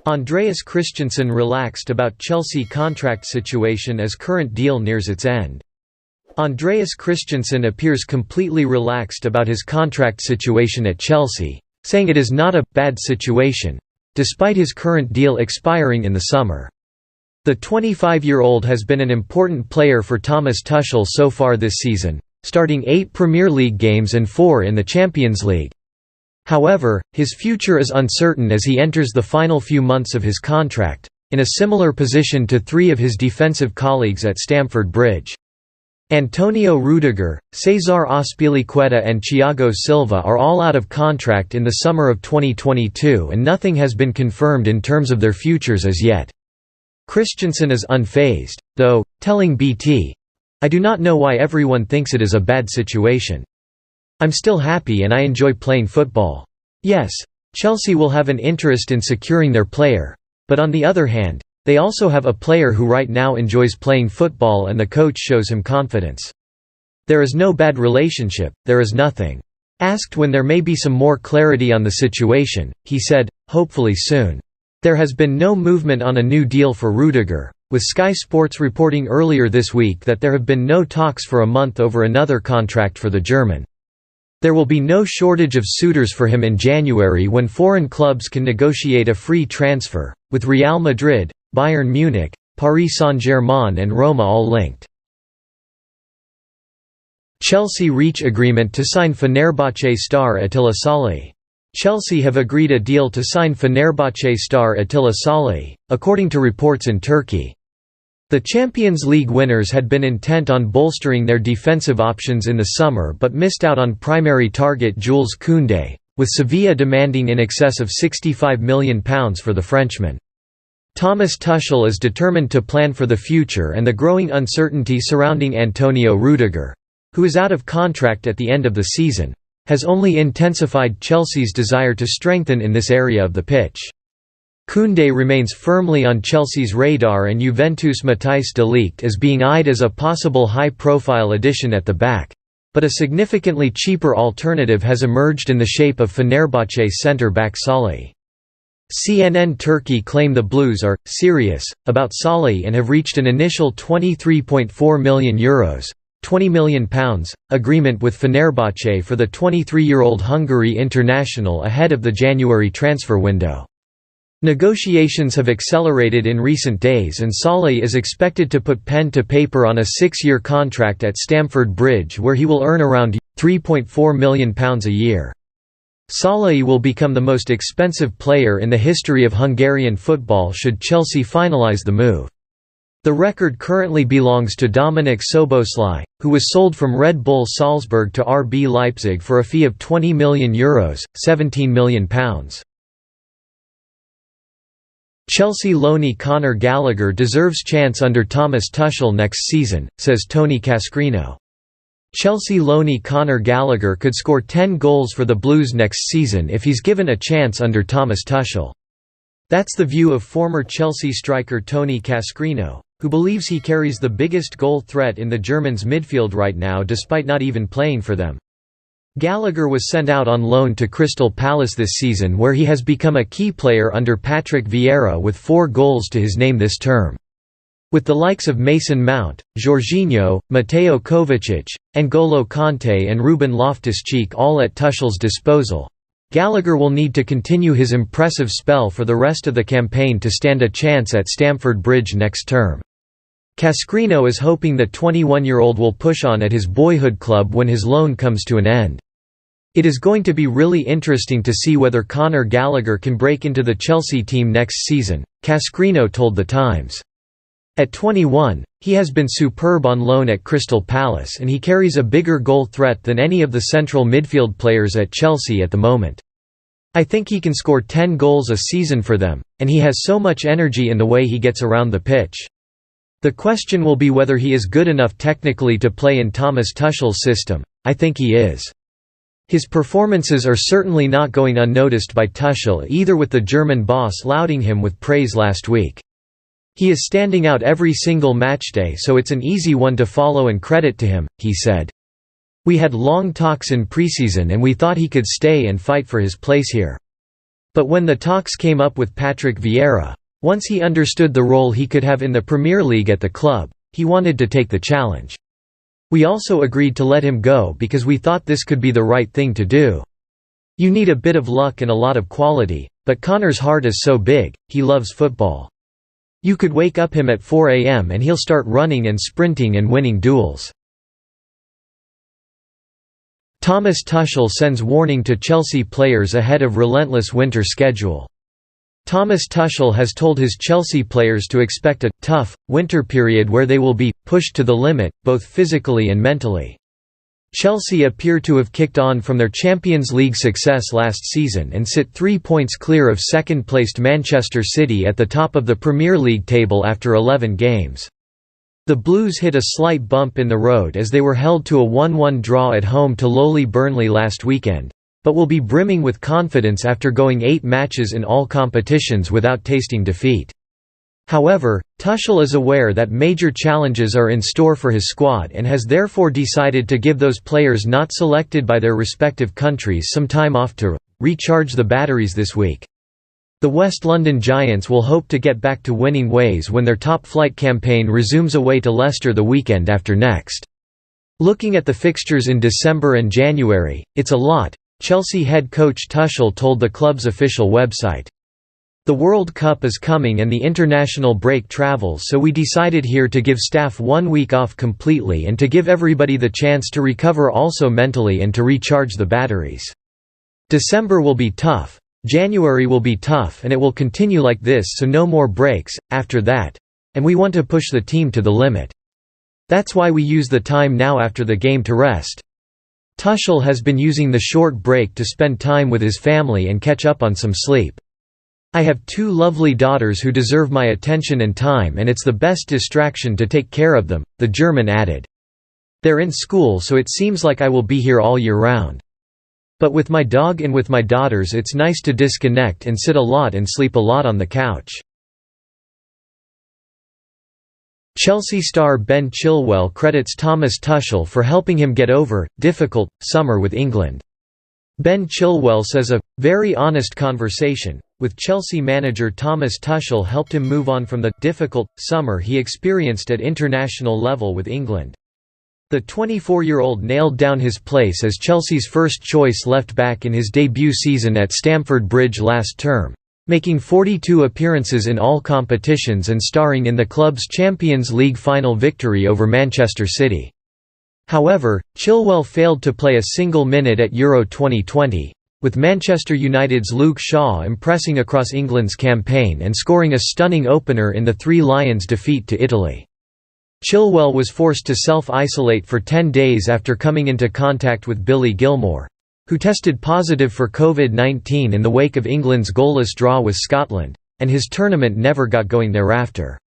Andreas Christensen relaxed about Chelsea contract situation as current deal nears its end. Andreas Christensen appears completely relaxed about his contract situation at Chelsea, saying it is not a bad situation, despite his current deal expiring in the summer. The 25-year-old has been an important player for Thomas Tuchel so far this season, starting 8 Premier League games and 4 in the Champions League. However, his future is uncertain as he enters the final few months of his contract, in a similar position to 3 of his defensive colleagues at Stamford Bridge. Antonio Rudiger, Cesar Azpilicueta and Thiago Silva are all out of contract in the summer of 2022 and nothing has been confirmed in terms of their futures as yet. Christensen is unfazed, though, telling BT, "I do not know why everyone thinks it is a bad situation. I'm still happy and I enjoy playing football. Yes, Chelsea will have an interest in securing their player, but on the other hand, they also have a player who right now enjoys playing football and the coach shows him confidence. There is no bad relationship, there is nothing." Asked when there may be some more clarity on the situation, he said, "Hopefully soon." There has been no movement on a new deal for Rudiger, with Sky Sports reporting earlier this week that there have been no talks for a month over another contract for the German. There will be no shortage of suitors for him in January when foreign clubs can negotiate a free transfer, with Real Madrid, Bayern Munich, Paris Saint-Germain and Roma all linked. Chelsea reach agreement to sign Fenerbahce star Attila Sali. Chelsea have agreed a deal to sign Fenerbahce star Attila Sali, according to reports in Turkey. The Champions League winners had been intent on bolstering their defensive options in the summer but missed out on primary target Jules Koundé, with Sevilla demanding in excess of £65 million for the Frenchman. Thomas Tuchel is determined to plan for the future and the growing uncertainty surrounding Antonio Rudiger, who is out of contract at the end of the season, has only intensified Chelsea's desire to strengthen in this area of the pitch. Koundé remains firmly on Chelsea's radar and Juventus' Matthijs de Ligt is being eyed as a possible high-profile addition at the back, but a significantly cheaper alternative has emerged in the shape of Fenerbahce centre-back Sali. CNN Turkey claim the Blues are serious about Sali and have reached an initial €23.4 million £20 million agreement with Fenerbahce for the 23-year-old Hungary international ahead of the January transfer window. Negotiations have accelerated in recent days and Sali is expected to put pen to paper on a 6-year contract at Stamford Bridge where he will earn around £3.4 million a year. Sali will become the most expensive player in the history of Hungarian football should Chelsea finalise the move. The record currently belongs to Dominik Szoboszlai, who was sold from Red Bull Salzburg to RB Leipzig for a fee of €20 million £17 million. Chelsea loanee Conor Gallagher deserves chance under Thomas Tuchel next season, says Tony Cascarino. Chelsea loanee Conor Gallagher could score 10 goals for the Blues next season if he's given a chance under Thomas Tuchel. That's the view of former Chelsea striker Tony Cascarino, who believes he carries the biggest goal threat in the Germans' midfield right now despite not even playing for them. Gallagher was sent out on loan to Crystal Palace this season where he has become a key player under Patrick Vieira with 4 goals to his name this term. With the likes of Mason Mount, Jorginho, Mateo Kovacic, N'Golo Kanté and Ruben Loftus-Cheek all at Tuchel's disposal, Gallagher will need to continue his impressive spell for the rest of the campaign to stand a chance at Stamford Bridge next term. Cascarino is hoping the 21-year-old will push on at his boyhood club when his loan comes to an end. It is going to be really interesting to see whether Conor Gallagher can break into the Chelsea team next season, Cascarino told The Times. At 21, he has been superb on loan at Crystal Palace and he carries a bigger goal threat than any of the central midfield players at Chelsea at the moment. I think he can score 10 goals a season for them, and he has so much energy in the way he gets around the pitch. The question will be whether he is good enough technically to play in Thomas Tuchel's system. I think he is. His performances are certainly not going unnoticed by Tuchel either, with the German boss lauding him with praise last week. He is standing out every single matchday, so it's an easy one to follow and credit to him, he said. We had long talks in preseason and we thought he could stay and fight for his place here. But when the talks came up with Patrick Vieira, once he understood the role he could have in the Premier League at the club, he wanted to take the challenge. We also agreed to let him go because we thought this could be the right thing to do. You need a bit of luck and a lot of quality, but Conor's heart is so big, he loves football. You could wake up him at 4 a.m. and he'll start running and sprinting and winning duels. Thomas Tuchel sends warning to Chelsea players ahead of relentless winter schedule. Thomas Tuchel has told his Chelsea players to expect a tough winter period where they will be pushed to the limit, both physically and mentally. Chelsea appear to have kicked on from their Champions League success last season and sit 3 points clear of second-placed Manchester City at the top of the Premier League table after 11 games. The Blues hit a slight bump in the road as they were held to a 1-1 draw at home to lowly Burnley last weekend, but will be brimming with confidence after going 8 matches in all competitions without tasting defeat. However, Tuchel is aware that major challenges are in store for his squad and has therefore decided to give those players not selected by their respective countries some time off to recharge the batteries this week. The West London Giants will hope to get back to winning ways when their top-flight campaign resumes away to Leicester the weekend after next. Looking at the fixtures in December and January, it's a lot, Chelsea head coach Tuchel told the club's official website. The World Cup is coming and the international break travels, so we decided here to give staff 1 week off completely and to give everybody the chance to recover also mentally and to recharge the batteries. December will be tough, January will be tough, and it will continue like this, so no more breaks after that, and we want to push the team to the limit. That's why we use the time now after the game to rest. Tuchel has been using the short break to spend time with his family and catch up on some sleep. I have 2 lovely daughters who deserve my attention and time, and it's the best distraction to take care of them, the German added. They're in school, so it seems like I will be here all year round. But with my dog and with my daughters it's nice to disconnect and sit a lot and sleep a lot on the couch. Chelsea star Ben Chilwell credits Thomas Tuchel for helping him get over difficult summer with England. Ben Chilwell says a very honest conversation with Chelsea manager Thomas Tuchel helped him move on from the difficult summer he experienced at international level with England. The 24-year-old nailed down his place as Chelsea's first-choice left-back in his debut season at Stamford Bridge last term, making 42 appearances in all competitions and starring in the club's Champions League final victory over Manchester City. However, Chilwell failed to play a single minute at Euro 2020, with Manchester United's Luke Shaw impressing across England's campaign and scoring a stunning opener in the Three Lions' defeat to Italy. Chilwell was forced to self-isolate for 10 days after coming into contact with Billy Gilmour, who tested positive for COVID-19 in the wake of England's goalless draw with Scotland, and his tournament never got going thereafter.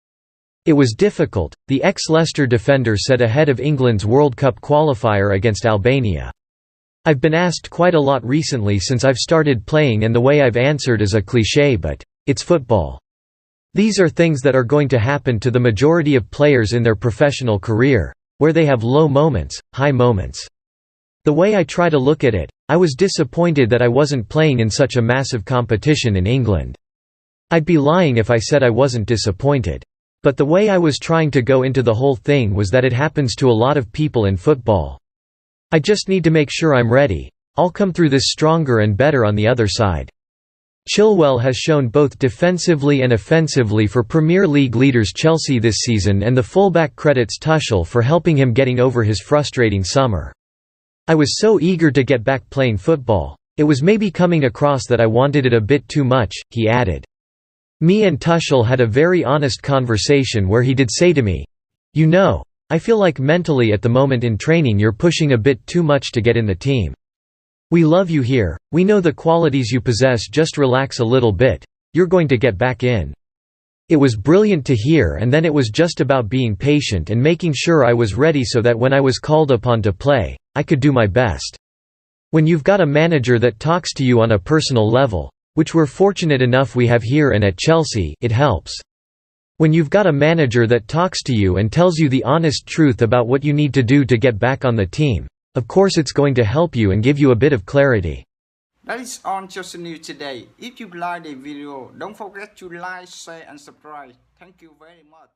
It was difficult, the ex-Leicester defender said ahead of England's World Cup qualifier against Albania. I've been asked quite a lot recently since I've started playing, and the way I've answered is a cliché, but it's football. These are things that are going to happen to the majority of players in their professional career, where they have low moments, high moments. The way I try to look at it, I was disappointed that I wasn't playing in such a massive competition in England. I'd be lying if I said I wasn't disappointed. But the way I was trying to go into the whole thing was that it happens to a lot of people in football. I just need to make sure I'm ready. I'll come through this stronger and better on the other side. Chilwell has shown both defensively and offensively for Premier League leaders Chelsea this season, and the fullback credits Tuchel for helping him getting over his frustrating summer. I was so eager to get back playing football. It was maybe coming across that I wanted it a bit too much, he added. Me and Tuchel had a very honest conversation where he did say to me, "You know, I feel like mentally at the moment in training you're pushing a bit too much to get in the team. We love you here, we know the qualities you possess, just relax a little bit, you're going to get back in." It was brilliant to hear, and then it was just about being patient and making sure I was ready so that when I was called upon to play, I could do my best. When you've got a manager that talks to you on a personal level, which we're fortunate enough we have here and at Chelsea, it helps. When you've got a manager that talks to you and tells you the honest truth about what you need to do to get back on the team, of course it's going to help you and give you a bit of clarity. That is on Chelsea News today. If you like the video, don't forget to like, share and subscribe. Thank you very much.